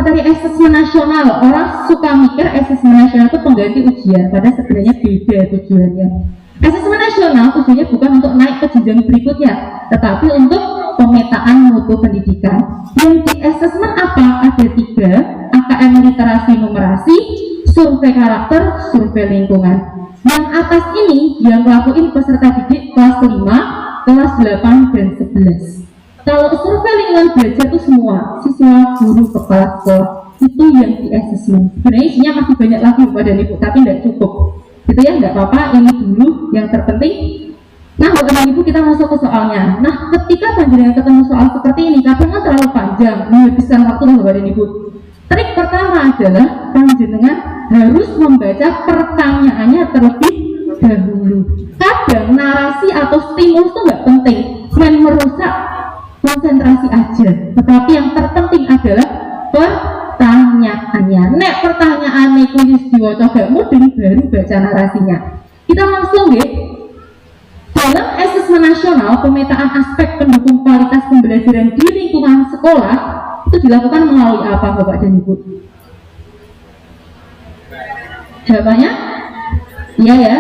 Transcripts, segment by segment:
materi asesmen nasional. Orang suka mikir asesmen nasional itu pengganti ujian, padahal sebenarnya beda tujuannya. Asesmen nasional tujuannya bukan untuk naik ke jenjang berikutnya, tetapi untuk pemetaan mutu pendidikan. Yang di asesmen apa? Ada 3, AKM literasi numerasi, survei karakter, survei lingkungan. Yang atas ini yang ngelakuin peserta didik kelas 5, kelas 8, dan 11. Kalau survei lingkungan belajar itu semua, siswa, guru, kepala sekolah, itu yang di asesmen. Sebenarnya isinya masih banyak lagi Bapak dan Ibu, tapi tidak cukup. Gitu ya, nggak apa-apa, ini dulu yang terpenting. Nah, Bapak dan Ibu, kita masuk ke soalnya. Nah, ketika panjenengan ketemu soal seperti ini, kadang terlalu panjang, menghabiskan waktu Bapak dan Ibu. Trik pertama adalah panjenengan harus membaca pertanyaannya terlebih dahulu. Kadang narasi atau stimulus itu nggak penting, main merusak konsentrasi aja. Tetapi yang terpenting adalah pertanyaannya. Nek pertanyaannya kuis diwaca gak mudeng, baru baca narasinya. Kita langsung ya. Dalam asesmen nasional, pemetaan aspek pendukung kualitas pembelajaran di lingkungan sekolah itu dilakukan melalui apa Bapak dan Ibu? Jawabannya? Iya ya.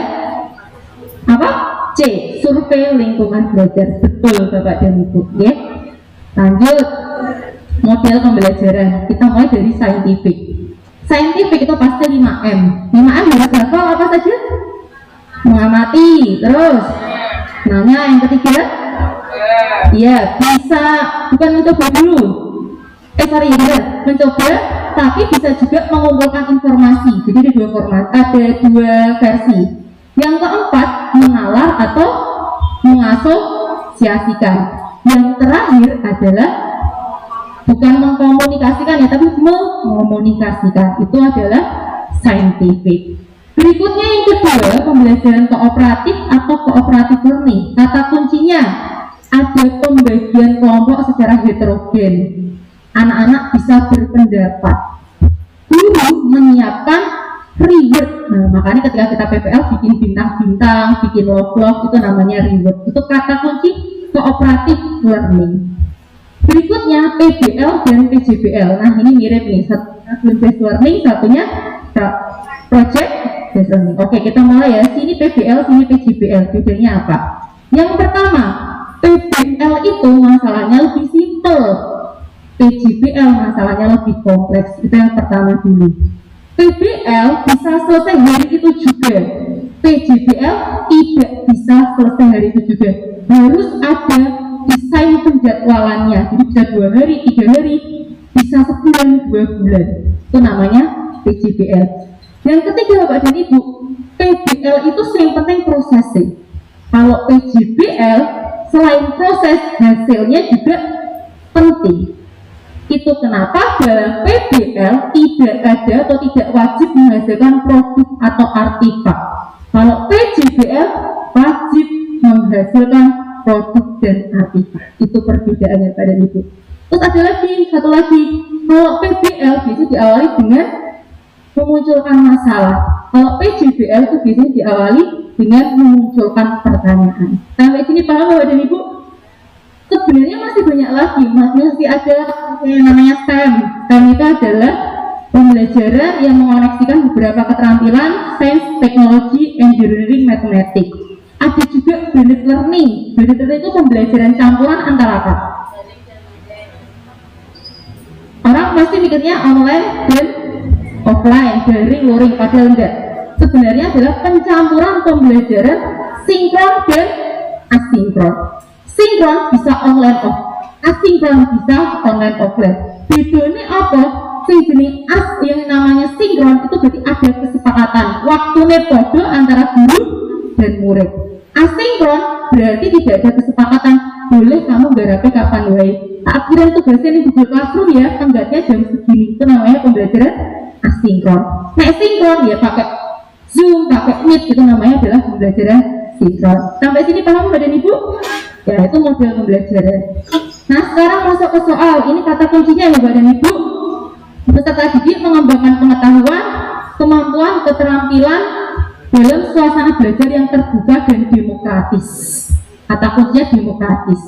Apa? C. Survei lingkungan belajar. Betul Bapak dan Ibu. Ya. Lanjut. Model pembelajaran. Kita mulai dari saintifik. Saintifik itu pasti 5M. 5M harus hafal apa saja? Mengamati. Terus. Nanya yang ketiga? Iya, bisa bukan mencoba dulu. Mencoba, tapi bisa juga mengumpulkan informasi. Jadi ada 2 format, ada 2 versi. Yang keempat, menalar atau mengasosiasikan. Yang terakhir adalah bukan mengkomunikasikan ya, tapi mengomunikasikan. Itu adalah saintifik. Berikutnya yang kedua, pembelajaran kooperatif atau cooperative learning. Kata kuncinya ada pembagian kelompok secara heterogen. Anak-anak bisa berpendapat. Guru menyiapkan reward. Nah, makanya ketika kita PPL bikin bintang-bintang, bikin log-log, itu namanya reward. Itu kata kunci cooperative learning. Berikutnya PBL dan PJBL. Nah, ini mirip nih. Satunya based learning, satunya project based learning. Oke, kita mulai ya. Sini PBL, sini PJBL. Bedanya apa? Yang pertama, PBL itu masalahnya lebih simple. PJBL masalahnya lebih kompleks. Itu yang pertama dulu. PBL bisa selesai hari itu juga. PJBL tidak bisa selesai hari itu juga. Harus ada desain penjadwalannya. Jadi bisa 2 hari, 3 hari, bisa sebulan, 2 bulan. Itu namanya PJBL. Yang ketiga Bapak dan Ibu, PBL itu sering penting prosesnya. Kalau PJBL selain proses, hasilnya juga penting. Itu kenapa dalam PBL tidak ada atau tidak wajib menghasilkan produk atau artefak. Kalau PJBL wajib menghasilkan produk dan artefak. Itu perbedaannya pada Ibu. Terus ada lagi, satu lagi. Kalau PBL itu diawali dengan memunculkan masalah. Kalau PJBL itu biasanya diawali dengan memunculkan pertanyaan. Sampai sini paham Bapak dan Ibu? Sebenarnya masih banyak lagi, masih ada yang namanya STEM. STEM itu adalah pembelajaran yang mengoneksikan beberapa keterampilan sains, teknologi, engineering, matematik. Ada juga blended learning. Blended learning itu pembelajaran campuran antara apa? Orang pasti mikirnya online dan offline, daring, luring, padahal enggak. Sebenarnya adalah pencampuran pembelajaran sinkron dan asinkron. Sinkron bisa online off, asinkron bisa online offline. Bedanya apa? Jenis yang namanya sinkron itu berarti ada kesepakatan waktunya podo antara guru dan murid. Asinkron berarti tidak ada kesepakatan, boleh kamu garape kapan wae. Akhirnya tugasnya di Google Classroom ya, tenggatnya jam segini. Itu namanya pembelajaran asinkron. Nah, sinkron ya pakai Zoom, pakai Meet, itu namanya adalah pembelajaran sinkron. Sampai sini paham Bapak dan Ibu? Ya, itu model pembelajaran. Nah, sekarang masuk ke soal. Ini kata kuncinya ya Bapak dan Ibu. Peserta didik mengembangkan pengetahuan, kemampuan, keterampilan dalam suasana belajar yang terbuka dan demokratis. Kata kuncinya demokratis.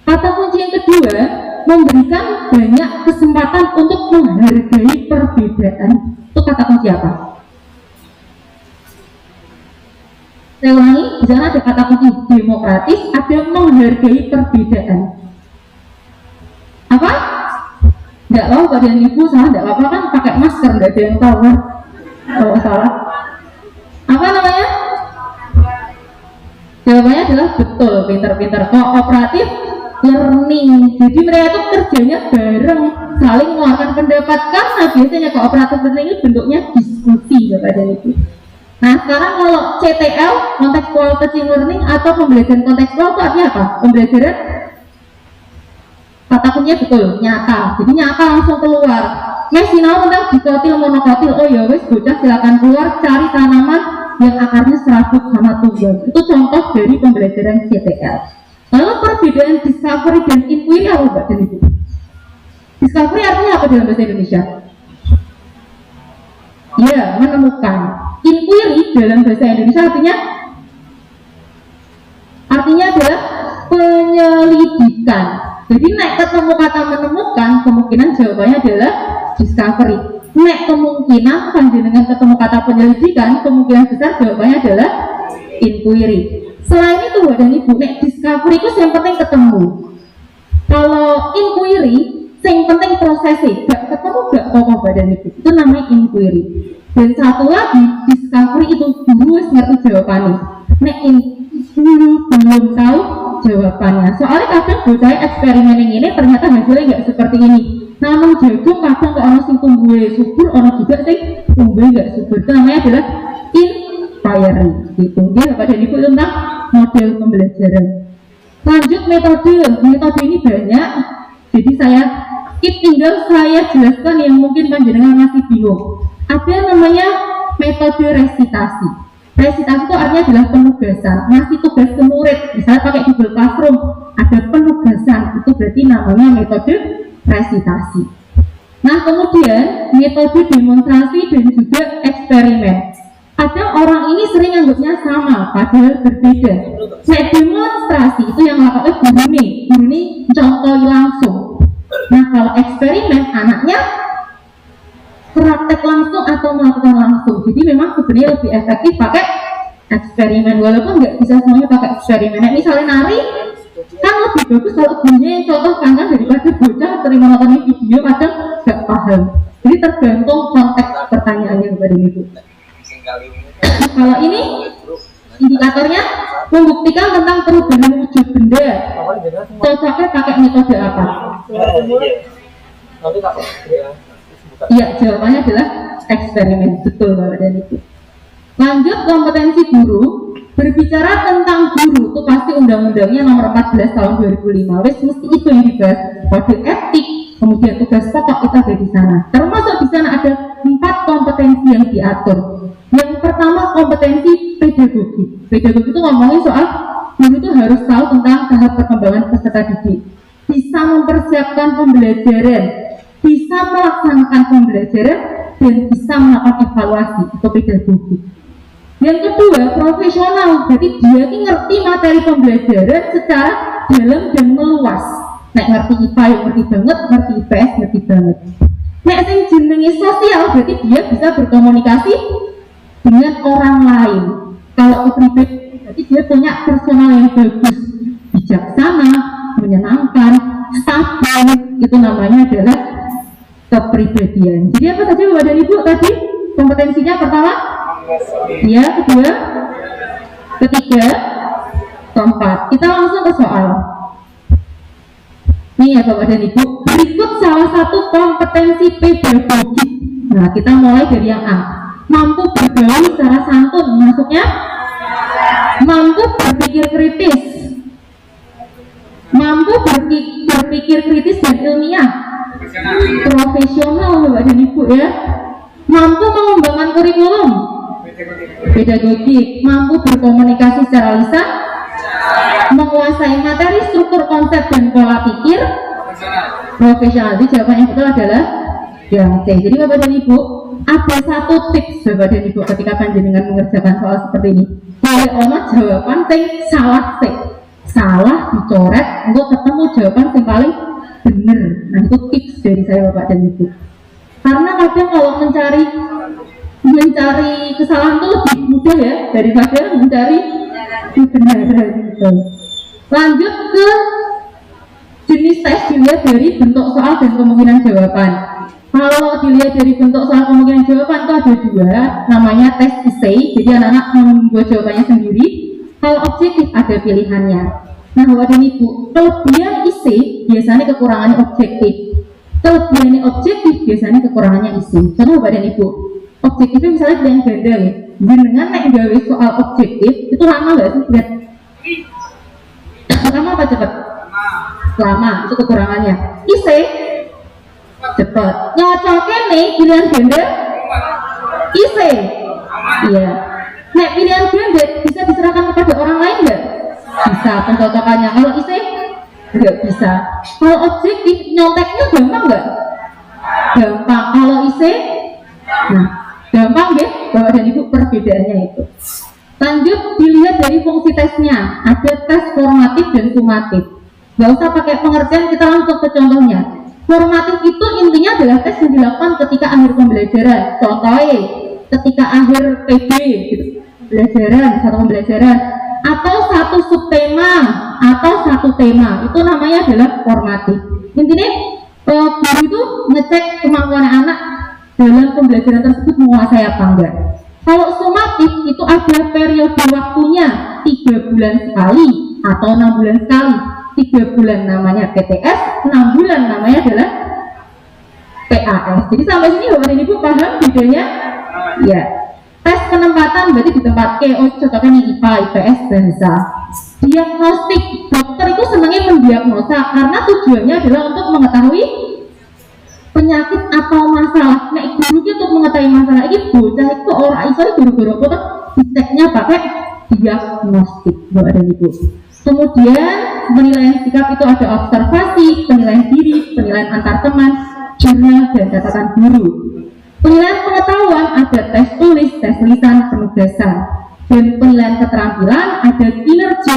Kata kunci yang kedua, memberikan banyak kesempatan untuk menghargai perbedaan. Itu kata kunci apa? Saya ulangi, di sana ada kata kunci demokratis, ada menghargai perbedaan. Apa? Nggak tahu badan ibu salah, nggak apa-apa kan pakai masker, nggak ada yang tahu kan? Kalau salah. Apa namanya? Jawabannya adalah betul, pinter-pinter. Kooperatif learning. Jadi mereka itu kerjanya bareng, saling mengeluarkan pendapat. Karena biasanya kooperatif learning itu bentuknya diskusi kepada itu. Nah sekarang kalau CTL, contextual teaching learning atau pembelajaran kontekstual itu artinya apa? Pembelajaran kata kuncinya betul, nyata. Jadi nyata langsung keluar. Mes sinau tentang dikotil monokotil. Oh ya wes bocah silakan keluar cari tanaman yang akarnya serabut sama tunggal. Itu contoh dari pembelajaran CTL. Lalu perbedaan discovery dan inquiry apa Mbak dan Ibu? Discovery artinya apa dalam bahasa Indonesia? Ya, menemukan. Inquiry dalam bahasa Indonesia artinya adalah penyelidikan. Jadi nek ketemu kata menemukan, kemungkinan jawabannya adalah discovery. Nek kemungkinan panjenengan ketemu kata penyelidikan, kemungkinan besar jawabannya adalah inquiry. Selain itu dan Ibu, nek discovery itu yang penting ketemu. Kalau inquiry, yang penting prosesnya, gak ketemu gak kokoh badan Ibu. Itu namanya inquiry. Dan satu lagi, discovery itu dulu ngerti jawabannya. Nek dulu belum tahu jawabannya. Soalnya kadang bocah eksperimen yang ini ternyata hasilnya nggak seperti ini. Namun jagung kadang kok ono sing tumbuhnya subur, ono juga sing tumbuhnya nggak subur. Itu namanya adalah inquiry. Gitu. Dia pada Ibu tentang model pembelajaran. Lanjut metode. Metode ini banyak. Jadi saya tinggal saya jelaskan yang mungkin panjenengan masih bingung. Ada namanya metode resitasi. Resitasi itu artinya adalah penugasan, ngasih tugas ke murid. Misalnya pakai Google Classroom, ada penugasan, itu berarti namanya metode resitasi. Nah kemudian metode demonstrasi dan juga eksperimen. Ada orang ini sering anggapnya sama, padahal berbeda. Nah demonstrasi itu yang melakukan guru ini contohi langsung. Nah kalau eksperimen anaknya praktek langsung atau melakukan langsung. Jadi memang sebenarnya lebih efektif pakai eksperimen, walaupun nggak bisa semuanya pakai eksperimen. Nah, misalnya nari kan lebih bagus kalau gurunya yang contohkan kan daripada bocah terima nonton video kadang nggak paham. Jadi tergantung konteks pertanyaannya kepada Ibu. Kalau ini indikatornya membuktikan tentang perubahan wujud benda. Cocoknya pakai metode apa? Iya, jawabannya adalah eksperimen. Betul Bapak dan Ibu. Lanjut kompetensi guru. Berbicara tentang guru itu pasti undang-undangnya nomor 14 tahun 2005. Wes mesti itu yang dibahas. Kode etik, kemudian tugas pokok itu ada di sana. Termasuk di sana ada 4 kompetensi yang diatur. Yang pertama kompetensi pedagogi. Pedagogi itu ngomongin soal guru itu harus tahu tentang tahap perkembangan peserta didik. Bisa mempersiapkan pembelajaran, bisa melaksanakan pembelajaran dan bisa melakukan evaluasi atau pedagogi. Yang kedua profesional, jadi dia ini ngerti materi pembelajaran secara dalam dan meluas. Nek ngerti IPA yang ngerti banget, ngerti IPS ngerti banget. Nek sing jenenge sosial, berarti dia bisa berkomunikasi dengan orang lain. Kalau pribadi, berarti dia punya personal yang bagus, bijaksana, menyenangkan, stabil. Itu namanya adalah kepribadian. Jadi apa saja Bapak dan Ibu tadi kompetensinya? Pertama, ya, kedua, ketiga, keempat. Kita langsung ke soal. Nih ya Bapak dan Ibu, berikut salah satu kompetensi pedagogi. Nah kita mulai dari yang A. Mampu bergaul secara santun, maksudnya mampu berpikir kritis, mampu berpikir kritis dan ilmiah, profesional Bapak dan Ibu ya, mampu mengembangkan kurikulum, pedagogik, mampu berkomunikasi secara lisan, menguasai materi, struktur, konsep dan pola pikir, profesional. Jadi jawaban yang betul adalah yang C. Jadi Bapak dan Ibu, ada satu tips Bapak dan Ibu ketika panjenengan mengerjakan soal seperti ini. Boleh ono jawaban yang salah sih. Salah dicoret untuk ketemu jawaban yang paling benar. Nah itu tips dari saya Bapak dan Ibu. Karena kadang kalau mencari kesalahan itu lebih mudah ya daripada mencari kebenaran gitu. Lanjut ke jenis tes, dilihat dari bentuk soal dan kemungkinan jawaban. Kalau dilihat dari bentuk soal kemungkinan jawaban itu ada dua, namanya tes essay, jadi anak-anak membuat jawabannya sendiri. Kalau objektif ada pilihannya. Nah Bapak dan Ibu, kelebihan essay biasanya kekurangannya objektif, kelebihannya objektif biasanya kekurangannya essay. Contoh Bapak dan Ibu, objektifnya misalnya pilihan ganda ya, dengan naik gawe soal objektif itu lama nggak sih? Lihat, lama apa cepat? Lama, itu kekurangannya. Essay cepat. Nyocoknya nih pilihan ganda, essay. Iya. Nah pilihan ganda bisa diserahkan kepada orang lain nggak? Bisa pencocokannya. Kalau essay nggak bisa. Kalau objektif nyonteknya gampang nggak? Gampang. Kalau essay, nah gampang ya. Bapak dan Ibu perbedaannya itu. Lanjut dilihat dari fungsi tesnya. Ada tes formatif dan sumatif. Nggak usah pakai pengertian, kita langsung ke contohnya. Formatif itu intinya adalah tes yang dilakukan ketika akhir pembelajaran. Contohnya ketika akhir PB gitu, pembelajaran, satu pembelajaran atau satu subtema atau satu tema, itu namanya adalah formatif. Intinya guru itu ngecek kemampuan anak dalam pembelajaran tersebut menguasai apa enggak. Kalau sumatif itu ada periode waktunya 3 bulan sekali atau 6 bulan sekali. 3 bulan namanya PTS, 6 bulan namanya adalah PAS. Jadi sampai sini Bapak dan Ibu paham bedanya? Ya. Tes penempatan berarti di tempat cocoknya nih IPA, IPS, bahasa. Diagnostik, dokter itu senangnya mendiagnosa karena tujuannya adalah untuk mengetahui penyakit atau masalah. Nah, guru untuk mengetahui masalah ini bocah itu orang iso guru-guru kok diceknya pakai diagnostik Bapak dan Ibu. Kemudian penilaian sikap itu ada observasi, penilaian diri, penilaian antar teman, jurnal dan catatan guru. Penilaian pengetahuan ada tes tulis, tes lisan, penugasan. Dan penilaian keterampilan ada kinerja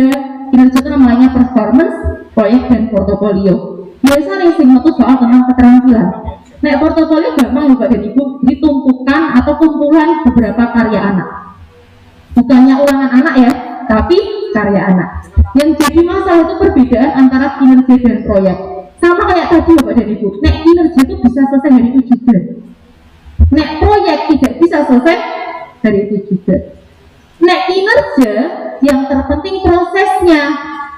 itu namanya performance, proyek dan portofolio. Biasanya sing metu soal tentang keterampilan. Nah, portofolio gampang Bapak dan Ibu, ditumpukan atau kumpulan beberapa karya anak. Bukannya ulangan anak ya, tapi karya anak. Yang jadi masalah itu perbedaan antara kinerja dan proyek. Sama kayak tadi Bapak dan Ibu, nek kinerja itu bisa selesai hari itu juga. Nek proyek tidak bisa selesai hari itu juga. Nek kinerja yang terpenting prosesnya.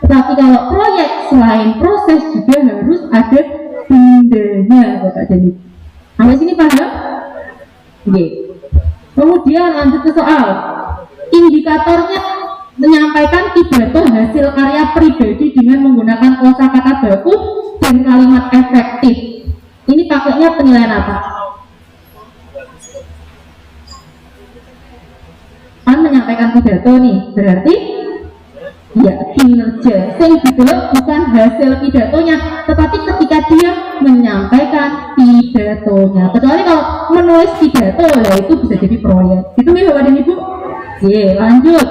Tapi kalau proyek selain proses juga harus ada bendanya Bapak dan Ibu. Sampai sini paham? Oke. Kemudian lanjut ke soal. Indikatornya menyampaikan pidato hasil karya pribadi dengan menggunakan kosakata baku dan kalimat efektif. Ini pakainya penilaian apa? Kan menyampaikan pidato nih, berarti ya kinerja. Yang didelok bukan hasil pidatonya, tetapi ketika dia menyampaikan pidatonya. Kecuali kalau menulis pidato, ya itu bisa jadi proyek. Itu nih Bapak dan Ibu. Oke, lanjut.